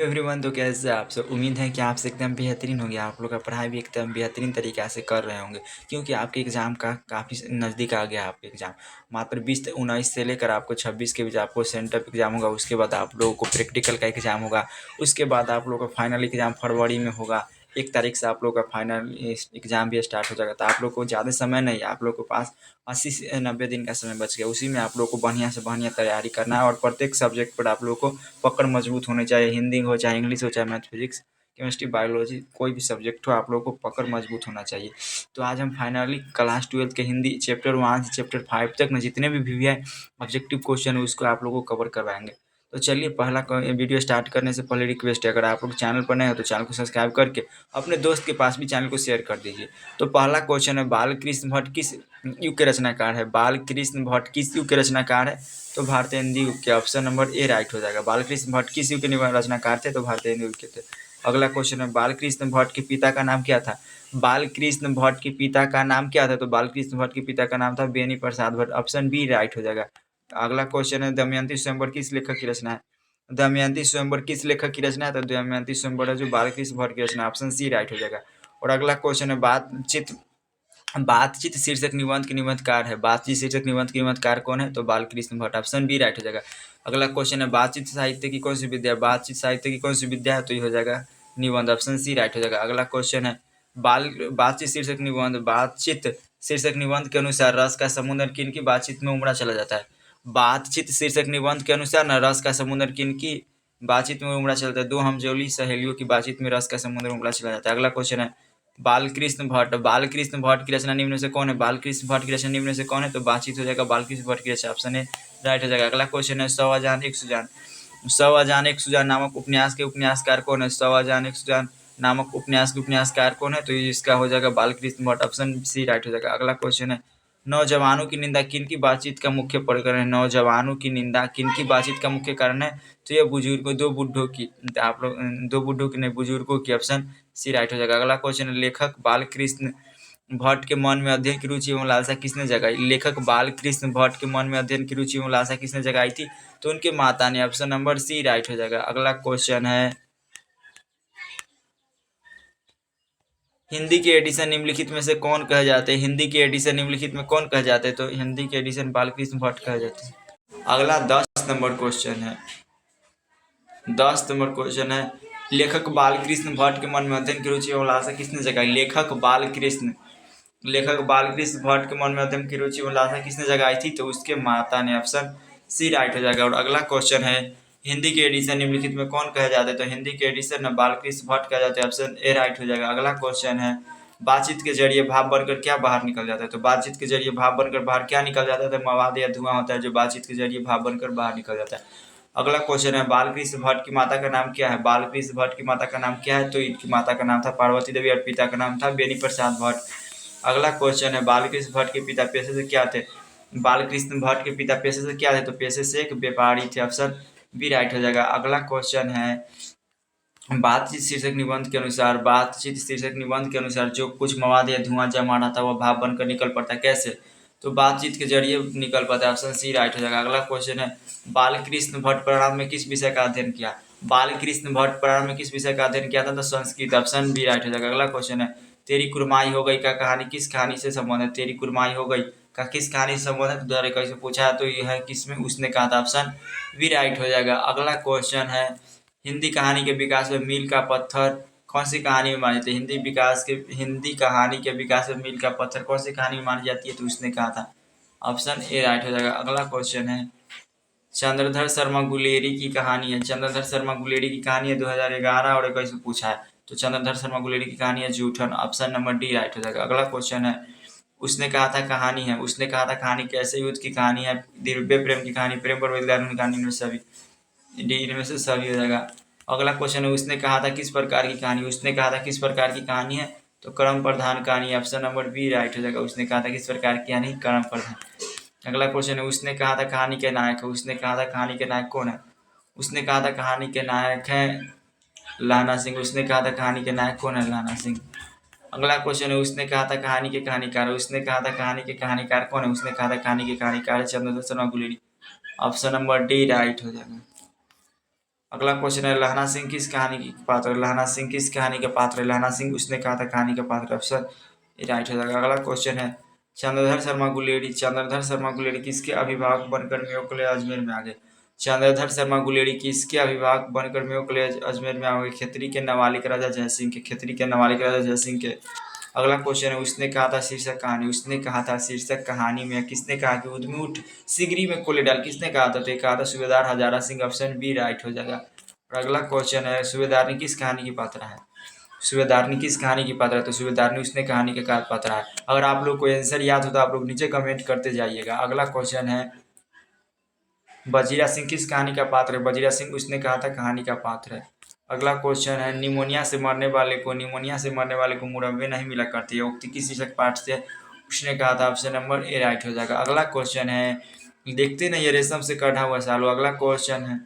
Everyone, तो कैसे आप सब। उम्मीद है कि आप से एकदम बेहतरीन होंगे। आप लोग का पढ़ाई भी एकदम बेहतरीन तरीक़े से कर रहे होंगे, क्योंकि आपके एग्ज़ाम का काफ़ी नज़दीक आ गया। आपके एग्ज़ाम मात्र 20-19 से लेकर आपको 26 के बीच आपको सेंटर एग्ज़ाम होगा। उसके बाद आप लोगों को प्रैक्टिकल का एग्ज़ाम होगा। उसके बाद आप लोगों का फाइनल एग्ज़ाम फरवरी में होगा। 1 तारीख से आप लोग का फाइनल एग्ज़ाम भी स्टार्ट हो जाएगा। तो आप लोग को ज़्यादा समय नहीं, आप लोग के पास 80 से 90 दिन का समय बच गया। उसी में आप लोग को बढ़िया से बढ़िया तैयारी करना है और प्रत्येक सब्जेक्ट पर आप लोग को पकड़ मजबूत होनी चाहिए। हिंदी हो, चाहे इंग्लिश हो, चाहे मैथ, फिजिक्स, केमिस्ट्री, बायोलॉजी, कोई भी सब्जेक्ट हो, आप लोगों को पकड़ मजबूत होना चाहिए। तो आज हम फाइनली क्लास 12 के हिंदी चैप्टर 1 से चैप्टर 5 तक में जितने भी है ऑब्जेक्टिव क्वेश्चन है उसको आप लोगों को कवर करवाएंगे। तो चलिए, पहला वीडियो स्टार्ट करने से पहले रिक्वेस्ट है, अगर आप लोग चैनल पर नए हो तो चैनल को सब्सक्राइब करके अपने दोस्त के पास भी चैनल को शेयर कर दीजिए। तो पहला क्वेश्चन है, बालकृष्ण भट्ट किस युग के रचनाकार है? बालकृष्ण भट्ट किस युग के रचनाकार है? तो भारतीय हिंदी युग के। ऑप्शन नंबर ए राइट हो जाएगा। बालकृष्ण भट्ट किस युग के रचनाकार थे? तो भारतीय हिंदी युग के थे। अगला क्वेश्चन है, बालकृष्ण भट्ट के पिता का नाम क्या था? बालकृष्ण भट्ट के पिता का नाम क्या था? तो बालकृष्ण भट्ट के पिता का नाम था Beni Prasad Bhatt. Option B right हो जाएगा। अगला क्वेश्चन है, दमयंती स्वयंवर किस लेखक की रचना है? दमयंती स्वयंवर किस लेखक की रचना है? तो दमयंती स्वयंवर है जो बालकृष्ण भट्ट की रचना। ऑप्शन सी राइट हो जाएगा। और अगला क्वेश्चन है, बातचीत शीर्षक निबंध के निबंधकार है। बातचीत शीर्षक निबंध के निबंधकार कौन है? तो Balkrishna Bhatt. Option B right हो जाएगा। अगला क्वेश्चन है, बातचीत साहित्य की कौन सी विद्या है? बातचीत साहित्य की कौन सी विद्या है? तो ये हो जाएगा निबंध। ऑप्शन सी राइट हो जाएगा। अगला क्वेश्चन है, बातचीत शीर्षक निबंध, बातचीत शीर्षक निबंध के अनुसार रस का समुद्र किनकी बातचीत में उमड़ा चला जाता है? बातचीत शीर्षक निबंध के अनुसार न रस का समुद्र किनकी बातचीत में उमड़ा चला जाता है? दो हमजोली सहेलियों की बातचीत में रस का समुद्र उमड़ा चला जाता है। अगला क्वेश्चन है, बालकृष्ण भट्ट, बालकृष्ण भट्ट की रचना निम्न में से कौन है? बालकृष्ण भट्ट की रचना निम्न में से कौन है? तो बातचीत हो जाएगा। बालकृष्ण भट्ट की रचना। ऑप्शन ए राइट हो जाएगा। अगला क्वेश्चन है, 100 अजान एक सुजान, 100 अजान एक सुजान नामक उपन्यास के उपन्यासकार कौन है? 100 अजान एक सुजान नामक उपन्यास के उपन्यासकार कौन है? तो इसका हो जाएगा Balkrishna Bhatt. Option C right हो जाएगा। अगला क्वेश्चन है, नौजवानों की निंदा किनकी बातचीत का मुख्य प्रकरण है? नौजवानों की निंदा किनकी बातचीत का मुख्य कारण है? तो ये बुजुर्गों, दो बुड्ढों की, आप लोग दो बुड्ढों की नहीं, बुजुर्गों की। ऑप्शन सी राइट हो जाएगा। अगला क्वेश्चन है, लेखक बालकृष्ण भट्ट के मन में अध्ययन की रुचि एवं लालसा किसने जगाई? लेखक बालकृष्ण भट्ट के मन में अध्ययन की रुचि एवं लालसा किसने जगाई थी? तो उनके माता ने। ऑप्शन नंबर सी राइट हो जाएगा। अगला क्वेश्चन है, हिंदी के एडिशन निम्नलिखित में से कौन कहे जाते हैं? हिंदी के एडिशन निम्नलिखित में कौन कहे जाते हैं? तो हिंदी के एडिशन बालकृष्ण भट्ट कहे जाते हैं। अगला 10 नंबर क्वेश्चन है, 10 नंबर क्वेश्चन है, लेखक बालकृष्ण भट्ट के मन में अध्ययन की रुचि एवं लालसा किसने जगाई? लेखक बालकृष्ण भट्ट के मन में अध्ययन की रुचि एवं लालसा किसने जगाई थी? तो उसके माता ने। ऑप्शन सी राइट हो जाएगा। और अगला क्वेश्चन है, हिंदी के एडिशन निम्नलिखित में कौन कहे जाते हैं? तो हिंदी के एडिशन में बालकृष्ण भट्ट कहे जाते हैं। ऑप्शन ए राइट हो जाएगा। अगला क्वेश्चन है, बातचीत के जरिए भाप बनकर क्या बाहर निकल जाता है? तो बातचीत के जरिए भाप बनकर बाहर क्या निकल जाता है? तो मवाद या धुआं होता है जो बातचीत के जरिए भाप बनकर बाहर निकल जाता है। अगला क्वेश्चन है, बालकृष्ण भट्ट की माता का नाम क्या है? बालकृष्ण भट्ट की माता का नाम क्या है? तो इनकी माता का नाम था पार्वती देवी और पिता का नाम था बेनी प्रसाद भट्ट। अगला क्वेश्चन है, बालकृष्ण भट्ट के पिता पेशे से क्या थे? बालकृष्ण भट्ट के पिता पेशे से क्या थे? तो पेशे से एक व्यापारी थे। ऑप्शन बी राइट हो जाएगा। अगला क्वेश्चन है, बातचीत शीर्षक निबंध के अनुसार, बातचीत शीर्षक निबंध के अनुसार जो कुछ मवाद या धुआं जमा रहा था वह भाप बनकर निकल पड़ता है, कैसे? तो बातचीत के जरिए निकल पाता है। ऑप्शन सी राइट हो जाएगा। अगला क्वेश्चन है, बालकृष्ण भट्ट प्रारंभ में किस विषय का अध्ययन किया? बालकृष्ण भट्ट प्रारंभ में किस विषय का अध्ययन किया था? तो संस्कृत। ऑप्शन बी राइट हो जाएगा। अगला क्वेश्चन है, तेरी कुरमाई हो गई का कहानी किस कहानी से संबंध है? तेरी कुरमाई हो गई का किस कहानी से संबंध है? द्वारा कैसे पूछा है तो यह है किसमें, उसने कहा था। ऑप्शन बी राइट हो जाएगा। अगला क्वेश्चन है, हिंदी कहानी के विकास में मील का पत्थर कौन सी कहानी में मानी जाती है? हिंदी कहानी के विकास में मील का पत्थर कौन सी कहानी में मानी जाती है? तो उसने कहा था। ऑप्शन ए राइट हो जाएगा। अगला क्वेश्चन है, चंद्रधर शर्मा गुलेरी की कहानी है, चंद्रधर शर्मा गुलेरी की कहानी है 2011 और 21 में पूछा है। तो चंद्रधर शर्मा गुलेरी की कहानी है जूठन। ऑप्शन नंबर डी राइट हो जाएगा। अगला क्वेश्चन है, उसने कहा था कहानी है, उसने कहा था कहानी कैसे युद्ध की कहानी है? दिव्य प्रेम की कहानी, प्रेम पर की कहानी में सभी, डी इनमें से सभी हो जाएगा। अगला क्वेश्चन है, उसने कहा था किस प्रकार की कहानी? उसने कहा था किस प्रकार की कहानी है? तो क्रम प्रधान कहानी। ऑप्शन नंबर बी राइट हो जाएगा। उसने कहा था किस प्रकार की कहानी? क्रम प्रधान। अगला क्वेश्चन है, उसने कहा था कहानी के नायक है, उसने कहा था कहानी के नायक कौन है? उसने कहा था कहानी के नायक है लाना सिंह। उसने कहा था कहानी के नायक कौन है? लाना सिंह। अगला क्वेश्चन है, उसने कहा था कहानी के कहानीकार, उसने कहा था कहानी के कहानीकार कौन है? उसने कहा था कहानी के कहानीकार Chandradhar Sharma Guleri. Option number D right हो जाएगा। अगला क्वेश्चन है लहना सिंह किस कहानी की पात्र है? लहना सिंह किस कहानी का पात्र है? लहना सिंह उसने कहा था कहानी का पात्र, ऑप्शन ए राइट हो जाएगा। अगला क्वेश्चन है चंद्रधर शर्मा गुलेरी, चंद्रधर शर्मा गुलेरी किसके अभिभावक बनकर मेवाड़ अजमेर में आ गए? चंद्रधर शर्मा गुलेरी किसके अभिभावक बनकर मेवाड़ अजमेर में आ गए? खेतरी के नवालिक राजा जयसिंह के, खेतरी के नवालिक राजा जयसिंह के। अगला क्वेश्चन है उसने कहा था शीर्षक कहानी, उसने कहा था शीर्षक कहानी में किसने कहा कि उद्यमी उठ सिगरी में कोले डाल, किसने कहा था? तो ये कहा था सूबेदार Hazara Singh, option B right हो जाएगा। और अगला क्वेश्चन है सूबेदारनी किस कहानी की पात्र है? सूबेदारनी किस कहानी की पात्र है? तो सूबेदारनी उसने कहानी के पात्र है। अगर आप लोग को आंसर याद हो तो आप लोग नीचे कमेंट करते जाइएगा। अगला क्वेश्चन है बजीरा सिंह किस कहानी का पात्र है? बजीरा सिंह उसने कहा था कहानी का पात्र है। अगला क्वेश्चन है निमोनिया से मरने वाले को मुरब्बे नहीं मिला करती है, उक्ति किस शीर्षक पाठ से उसने कहा था? ऑप्शन नंबर ए राइट हो जाएगा। अगला क्वेश्चन है देखते नहीं ये रेशम से कढ़ा हुआ सालू, अगला क्वेश्चन है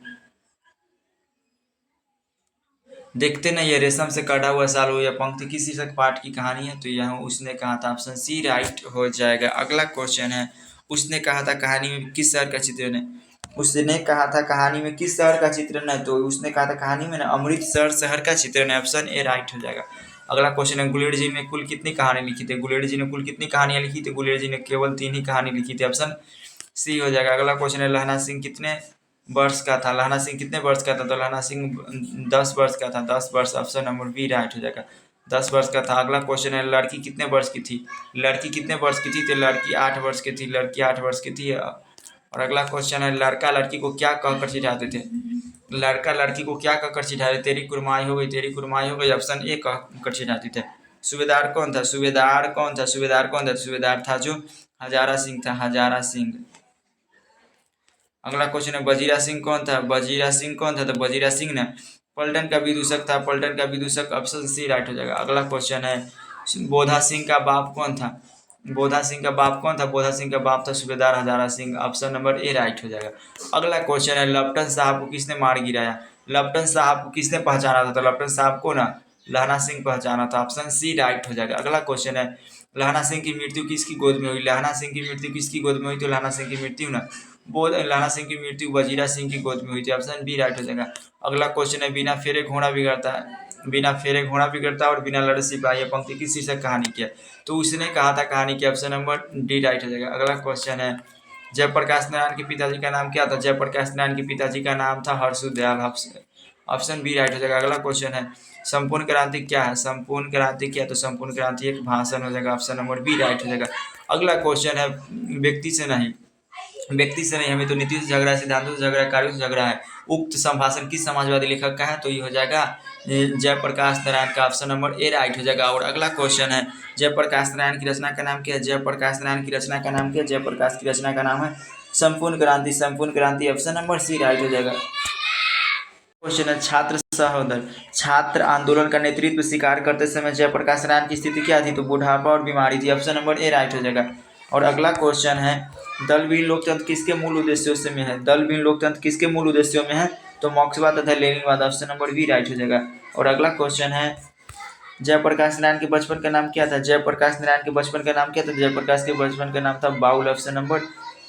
देखते नहीं ये रेशम से कढ़ा हुआ सालू या पंक्ति किस शीर्षक पाठ की कहानी है? तो यह उसने कहा था, ऑप्शन सी राइट हो जाएगा। अगला क्वेश्चन है उसने कहा था कहानी में किस शहर का चित्रण है? उसने कहा था कहानी में किस शहर का चित्रण है? तो उसने कहा था कहानी में ना अमृतसर शहर का चित्रण है, ऑप्शन ए राइट हो जाएगा। अगला क्वेश्चन है गुलेड़ जी ने कुल कितनी कहानी लिखी थी? गुलेड़ जी ने कुल कितनी कहानियां लिखी थी? गुलेड़ जी ने केवल 3 ही कहानी लिखी थी, ऑप्शन सी हो जाएगा। अगला क्वेश्चन है लहना सिंह कितने वर्ष का था? लहना सिंह कितने वर्ष का था? तो लहना सिंह 10 वर्ष का था, 10 वर्ष, ऑप्शन नंबर बी राइट हो जाएगा, 10 वर्ष का था। अगला क्वेश्चन है लड़की कितने वर्ष की थी? लड़की कितने वर्ष की थी? तो लड़की 8 वर्ष की थी, लड़की 8 वर्ष की थी। और अगला क्वेश्चन है लड़का लड़की को क्या कहकर चिढ़ाते थे? लड़का लड़की को क्या कहकर चिढ़ाते? तेरी कुरमाई हो गई, तेरी कुरमाई हो गई, ऑप्शन ए कहकर चिढ़ाते थे। सूबेदार कौन था? सूबेदार कौन था? सूबेदार कौन था? सूबेदार था जो हजारा सिंह था, हजारा सिंह। अगला क्वेश्चन है बजीरा सिंह कौन था? बजीरा सिंह कौन था? तो बजीरा सिंह ने पलटन का विदूषक था, पलटन का विदूषक, ऑप्शन सी राइट हो जाएगा। अगला क्वेश्चन है बोधा सिंह का बाप कौन था? बोधा सिंह का बाप कौन था? बोधा सिंह का बाप था सूबेदार Hazara Singh, option number A right हो जाएगा। अगला क्वेश्चन है लपटन साहब को किसने मार गिराया? लपटन साहब को किसने पहचाना था? तो लपटन साहब को ना लहना सिंह पहचाना था, ऑप्शन सी राइट हो जाएगा। अगला क्वेश्चन है लहना सिंह की मृत्यु किसकी गोद में हुई? लहना सिंह की मृत्यु किसकी गोद में हुई? तो लहना सिंह की मृत्यु ना लहना सिंह की मृत्यु वजीरा सिंह की गोद में हुई थी, ऑप्शन बी राइट हो जाएगा। अगला क्वेश्चन है बिना फेरे घोड़ा बिगड़ता है, बिना फेरे घोड़ा बिगड़ता और बिना लड़े सिपाही, ये पंक्ति किस शीर्षक कहानी की है? तो उसने कहा था कहानी की, ऑप्शन नंबर डी राइट हो जाएगा। अगला क्वेश्चन है जयप्रकाश नारायण के पिताजी का नाम क्या था? जयप्रकाश नारायण के पिताजी का नाम था हर्षुदयाल, ऑप्शन बी राइट हो जाएगा। अगला क्वेश्चन है संपूर्ण क्रांति क्या है? संपूर्ण क्रांति क्या है? तो संपूर्ण क्रांति एक भाषण हो जाएगा, ऑप्शन नंबर बी राइट हो जाएगा। अगला क्वेश्चन है व्यक्ति से नहीं, व्यक्ति से नहीं, हमें तो नीति से झगड़ा है, सिद्धांतों से झगड़ा है, कार्यों से झगड़ा है। उक्त संभाषण किस समाजवादी लेखक का है? तो ये हो जाएगा जयप्रकाश नारायण का, ऑप्शन नंबर ए राइट हो जाएगा। और अगला क्वेश्चन है जयप्रकाश नारायण की रचना का नाम क्या है? जयप्रकाश नारायण की रचना का नाम क्या है? जयप्रकाश की रचना का नाम है संपूर्ण क्रांति, संपूर्ण क्रांति, ऑप्शन नंबर सी राइट हो जाएगा। क्वेश्चन है छात्र सहोदर, छात्र आंदोलन का नेतृत्व स्वीकार करते समय जयप्रकाश नारायण की स्थिति क्या थी? तो बुढ़ापा और बीमारी थी, ऑप्शन नंबर ए राइट हो जाएगा। और अगला क्वेश्चन है दलविहीन लोकतंत्र किसके मूल उद्देश्यों से में है? दलविहीन लोकतंत्र किसके मूल उद्देश्यों में है? तो मार्क्सवाद तथा लेनिनवाद, ऑप्शन नंबर बी राइट हो जाएगा। और अगला क्वेश्चन है जयप्रकाश नारायण के बचपन का नाम क्या था? जयप्रकाश नारायण के बचपन का नाम क्या था? जयप्रकाश के बचपन का नाम था Baul, option number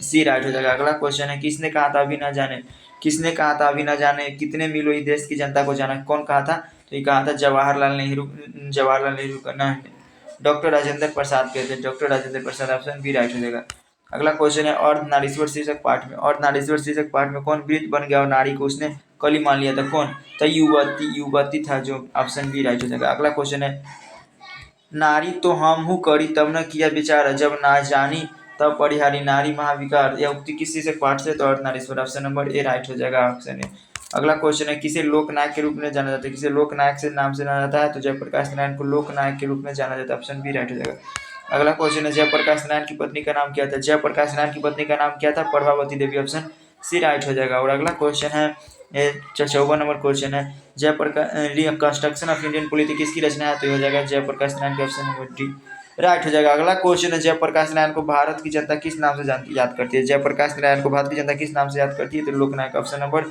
C right हो जाएगा। अगला क्वेश्चन है किसने कहा था अभी न जाने, किसने कहा था अभी न जाने कितने मीलों इस देश की जनता को जाना? कौन कहा था? तो ये कहा था जवाहरलाल नेहरू, जवाहरलाल नेहरू का ना डॉक्टर राजेंद्र प्रसाद कहते थे, doctor Rajendra Prasad, option B right हो जाएगा। अगला क्वेश्चन है अर्धनारीश्वर शीर्षक पाठ में, अर्धनारीश्वर शीर्षक पाठ में कौन वृद्ध बन गया और नारी को उसने कली मान लिया था? कौन? तो युवती, युवती था जो, ऑप्शन बी राइट हो जाएगा। अगला क्वेश्चन है नारी तो हम हूँ करी तब न किया विचार, जब ना जानी तब परिहारी, नारी महाविकार, यह उक्ति किस शीर्षक पाठ से? तो Ardhanarishwar, option number A right हो जाएगा, ऑप्शन ए। अगला क्वेश्चन है किसे लोकनायक के रूप में जाना जाता है? किसे लोकनायक से नाम से जाना जाता है? तो जयप्रकाश नारायण को लोकनायक के रूप में जाना जाता है, ऑप्शन बी राइट हो जाएगा। अगला क्वेश्चन है जयप्रकाश नारायण की पत्नी का नाम क्या था? जयप्रकाश नारायण की पत्नी का नाम क्या था? Prabhavati Devi, option C right हो जाएगा। और अगला क्वेश्चन है 54 नंबर क्वेश्चन है Jayaprakash reconstruction of Indian polity किसकी रचना है? तो हो जाएगा जयप्रकाश नारायण का, ऑप्शन नंबर डी राइट हो जाएगा। अगला क्वेश्चन है जयप्रकाश नारायण को भारत की जनता किस नाम से याद करती है? जयप्रकाश नारायण को भारत की जनता किस नाम से याद करती है? तो लोकनायक, ऑप्शन नंबर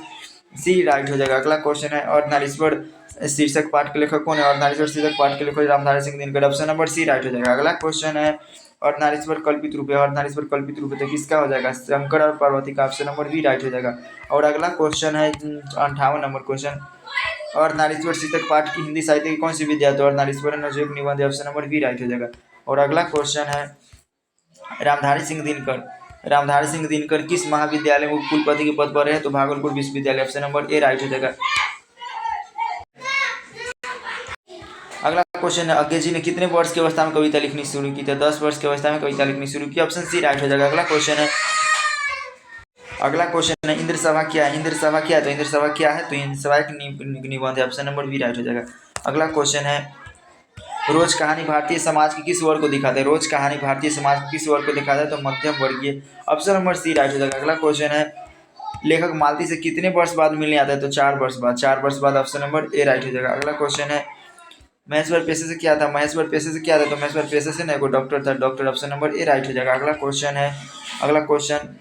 सी राइट हो जाएगा। अगला क्वेश्चन है अर्धनारीश्वर शीर्षक पाठ के लेखक कौन है? अर्धनारीश्वर शीर्षक पाठ के लेखक Ramdhari Singh Dinkar. Option number C right हो जाएगा। अगला क्वेश्चन है अर्धनारीश्वर कल्पित रूप है। अर्धनारीश्वर कल्पित रूप है तो किसका हो जाएगा? शंकर और पार्वती का। ऑप्शन नंबर बी राइट हो जाएगा। और अगला क्वेश्चन है 58 नंबर क्वेश्चन, अर्धनारीश्वर शीर्षक पाठ की हिंदी साहित्य की कौन सी विद्या? तो अर्धनारीश्वर नवयुग निबंध। ऑप्शन नंबर बी राइट हो जाएगा। और अगला क्वेश्चन है रामधारी सिंह दिनकर। रामधारी सिंह दिनकर किस महाविद्यालय में उपकुलपति के पद पर है? तो भागलपुर विश्वविद्यालय। ऑप्शन नंबर ए राइट हो जाएगा। अगला क्वेश्चन है अज्ञे जी ने कितने वर्ष की अवस्था में कविता लिखनी शुरू की? तो 10 वर्ष की अवस्था में कविता लिखनी शुरू की। ऑप्शन सी राइट हो जाएगा। अगला क्वेश्चन है इंद्र सभा क्या है? इंद्र सभा क्या है? तो इंद्र सभा क्या है? तो इंद्र सभा एक निबंध है। ऑप्शन नंबर बी राइट हो जाएगा। अगला क्वेश्चन है रोज कहानी भारतीय समाज के किस वर्ग को दिखाता है? रोज कहानी भारतीय समाज के किस वर्ग को दिखाता है? तो मध्यम वर्गीय। ऑप्शन नंबर सी राइट हो जाएगा। अगला क्वेश्चन है लेखक मालती से कितने वर्ष बाद मिलने आता है? तो 4 वर्ष बाद। 4 वर्ष बाद। ऑप्शन नंबर ए राइट हो जाएगा। अगला क्वेश्चन है महेश्वर पेशे से क्या था? महेश्वर पेशे से क्या था? तो महेश्वर पेशे से ना कोई डॉक्टर था, doctor. Option number A right हो जाएगा। अगला क्वेश्चन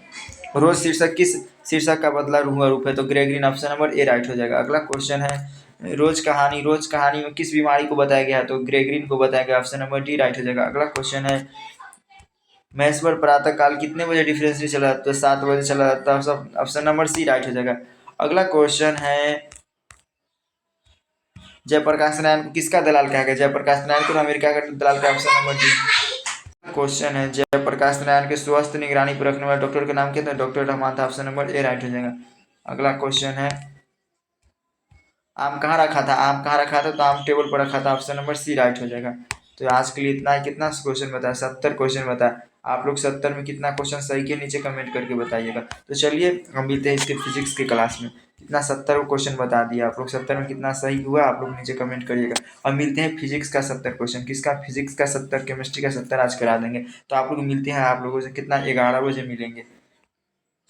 रोज शीर्षक किस शीर्षक का बदला हुआ रूप है? तो ग्रेगरीन। ऑप्शन नंबर ए राइट हो जाएगा। अगला क्वेश्चन है रोज कहानी में किस बीमारी को बताया गया है? तो ग्रेगरीन को बताया गया। ऑप्शन नंबर डी राइट हो जाएगा। अगला क्वेश्चन है महेश्वर प्रातः काल कितने बजे डिफरेंस चला? तो 7 बजे चला जाता है। ऑप्शन नंबर सी राइट हो जाएगा। अगला क्वेश्चन है जयप्रकाश नारायण को किसका दलाल कहा गया? जयप्रकाश नारायण को अमेरिका का दलाल का। Option number D. क्वेश्चन है जयप्रकाश नारायण के स्वास्थ्य निगरानी पर रखने वाले डॉक्टर का नाम क्या था? डॉक्टर रहमान था। ऑप्शन नंबर ए राइट हो जाएगा। अगला क्वेश्चन है आम कहाँ रखा था? आम कहाँ रखा था? तो आम टेबल पर रखा था। ऑप्शन नंबर सी राइट हो जाएगा। तो आज के लिए इतना ही। कितना क्वेश्चन बताया? 70 क्वेश्चन बताया। आप लोग 70 में कितना क्वेश्चन सही के नीचे कमेंट करके बताइएगा। तो चलिए हम मिलते हैं इसके फिजिक्स के क्लास में। कितना 70 क्वेश्चन बता दिया आप लोग। 70 में कितना सही हुआ आप लोग नीचे कमेंट करिएगा। और मिलते हैं फिजिक्स का 70 क्वेश्चन। किसका? फिजिक्स का 70, केमिस्ट्री का 70 आज करा देंगे। तो आप लोग मिलते हैं आप लोगों से कितना 11 बजे मिलेंगे।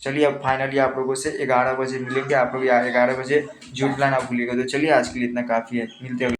चलिए अब फाइनली आप लोगों से 11 बजे मिलेंगे। आप लोग 11 बजे जुटना ना भूलिएगा। तो चलिए आज के लिए इतना काफ़ी है। मिलते हैं।